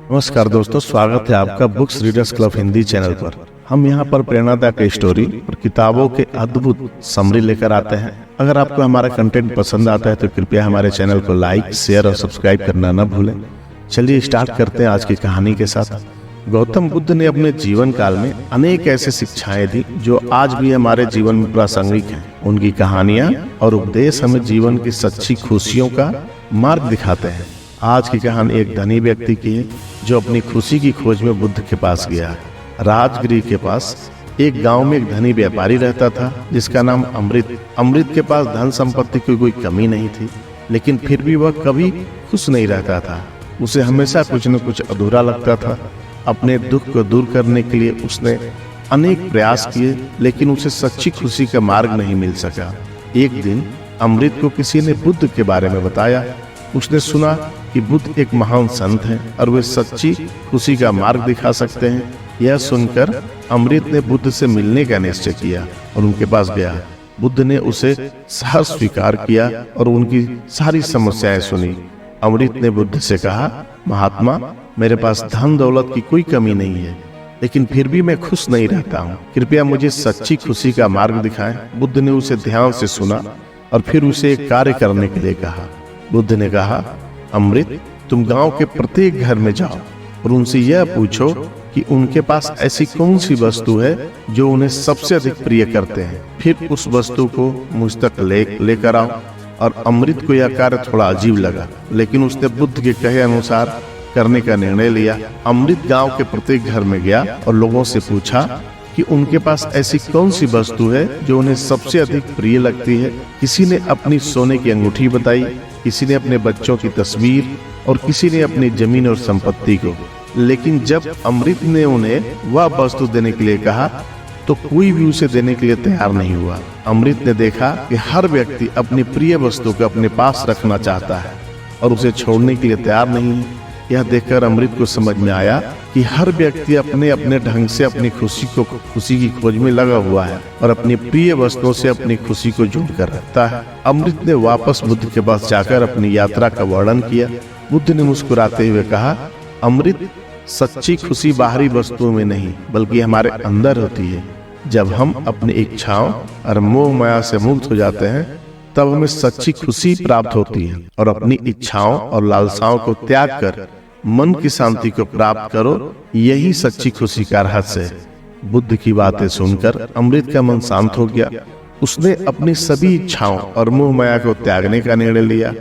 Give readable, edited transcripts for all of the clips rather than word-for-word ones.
नमस्कार दोस्तों, स्वागत है आपका books readers club Hindi channel पर। हम यहाँ पर प्रेरणादायक स्टोरी और किताबों के अद्भुत समरी लेकर आते हैं। अगर आपको हमारा कंटेंट पसंद आता है तो कृपया हमारे चैनल को लाइक, शेयर और सब्सक्राइब करना न भूलें। चलिए स्टार्ट करते हैं आज की कहानी के साथ। गौतम बुद्ध ने अपने जीवन काल में अनेक ऐसी शिक्षाएं दी जो आज भी हमारे जीवन में प्रासंगिक हैं। उनकी कहानियां और उपदेश हमें जीवन की सच्ची खुशियों का मार्ग दिखाते हैं। आज की कहानी एक धनी व्यक्ति की है जो अपनी खुशी की खोज में बुद्ध के पास गया। राजगृह के पास एक गांव में एक धनी व्यापारी रहता था जिसका नाम अमृत। अमृत के पास धन संपत्ति की कोई कमी नहीं थी, लेकिन फिर भी वह कभी खुश नहीं रहता था। उसे हमेशा कुछ न कुछ अधूरा लगता था। अपने दुख को दूर करने के लिए उसने अनेक प्रयास किए, लेकिन उसे सच्ची खुशी का मार्ग नहीं मिल सका। एक दिन अमृत को किसी ने बुद्ध के बारे में बताया। उसने सुना कि बुद्ध एक महान संत हैं और वे सच्ची खुशी का मार्ग दिखा सकते हैं। यह सुनकर अमृत ने बुद्ध से मिलने का निश्चय किया और उनके पास गया। बुद्ध ने उसे सहर्ष स्वीकार किया और उनकी सारी समस्याएं सुनी। अमृत ने बुद्ध से कहा, महात्मा, मेरे पास धन दौलत की कोई कमी नहीं है, लेकिन फिर भी मैं खुश नहीं रहता हूँ। कृपया मुझे सच्ची खुशी का मार्ग दिखाएं। बुद्ध ने उसे ध्यान से सुना और फिर उसे एक कार्य करने के लिए कहा। बुद्ध ने कहा, अमृत, तुम गांव के प्रत्येक घर में जाओ और उनसे यह पूछो कि उनके पास ऐसी कौन सी वस्तु है जो उन्हें सबसे अधिक प्रिय करते हैं। फिर उस वस्तु को मुझ तक लेकर आओ। और अमृत को यह कार्य थोड़ा अजीब लगा, लेकिन उसने बुद्ध के कहे अनुसार करने का निर्णय लिया। अमृत गांव के प्रत्येक घर में गया और लोगों से पूछा कि उनके पास ऐसी कौन सी वस्तु है जो उन्हें सबसे अधिक प्रिय लगती है। किसी ने अपनी सोने की अंगूठी बताई, किसी ने अपने बच्चों की तस्वीर और किसी ने अपनी जमीन और संपत्ति को। लेकिन जब अमृत ने उन्हें वह वस्तु देने के लिए कहा तो कोई भी उसे देने के लिए तैयार नहीं हुआ। अमृत ने देखा कि हर व्यक्ति अपनी प्रिय वस्तु को अपने पास रखना चाहता है और उसे छोड़ने के लिए तैयार नहीं है। यह देखकर अमृत को समझ में आया कि हर व्यक्ति अपने अपने ढंग से अपनी खुशी की खोज में लगा हुआ है और अपनी प्रिय वस्तुओं से अपनी खुशी को जोड़कर रखता है। अमृत ने वापस बुद्ध के पास जाकर अपनी यात्रा का वर्णन किया। बुद्ध ने मुस्कुराते हुए कहा, अमृत, सच्ची खुशी बाहरी वस्तुओं में नहीं बल्कि हमारे अंदर होती है। जब हम अपनी इच्छाओं और मोह माया से मुक्त हो जाते हैं तब हमें सच्ची खुशी प्राप्त होती है। और अपनी इच्छाओं और लालसाओं को त्याग कर मन की शांति को प्राप्त करो, यही सच्ची खुशी का रहस्य है। बुद्ध की बातें सुनकर अमृत का मन शांत हो गया। उसने अपनी सभी इच्छाओं और मोह माया को त्यागने का निर्णय लिया।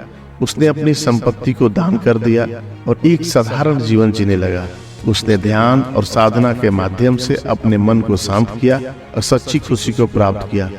उसने अपनी संपत्ति को दान कर दिया और एक साधारण जीवन जीने लगा। उसने ध्यान और साधना के माध्यम से अपने मन को शांत किया और सच्ची खुशी को प्राप्त किया।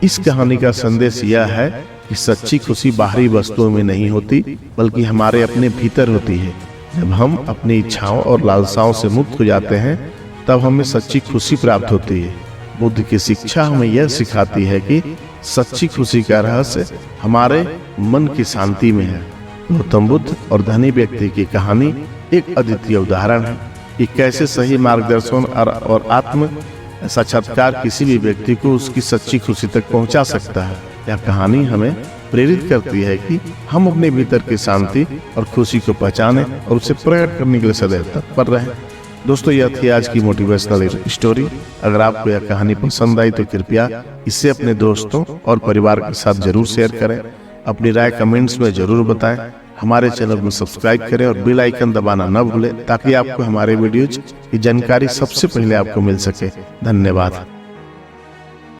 इस कहानी का संदेश यह है कि सच्ची खुशी बाहरी वस्तुओं में नहीं होती बल्कि हमारे अपने भीतर होती है। जब हम अपनी इच्छाओं और लालसाओं से मुक्त हो जाते हैं तब हमें सच्ची खुशी प्राप्त होती है। बुद्ध की शिक्षा हमें यह सिखाती है कि सच्ची खुशी का रहस्य हमारे मन की शांति में है। गौतम बुद्ध और धनी व्यक्ति की कहानी एक अद्वितीय उदाहरण है कि कैसे सही मार्गदर्शन और आत्म साक्षात्कार किसी भी व्यक्ति को उसकी सच्ची खुशी तक पहुंचा सकता है। यह कहानी हमें प्रेरित करती है कि हम अपने भीतर की शांति और खुशी को पहचानें और उसे प्रकट करने के लिए सदैव तत्पर रहें। दोस्तों, यह थी आज की मोटिवेशनल स्टोरी। अगर आपको यह कहानी पसंद आई तो कृपया इसे अपने दोस्तों और परिवार के साथ जरूर शेयर करें। अपनी राय कमेंट्स में जरूर बताएं। हमारे चैनल को सब्सक्राइब करें और बेल आइकन दबाना न भूलें ताकि आपको हमारे वीडियोज की जानकारी सबसे पहले आपको मिल सके। धन्यवाद।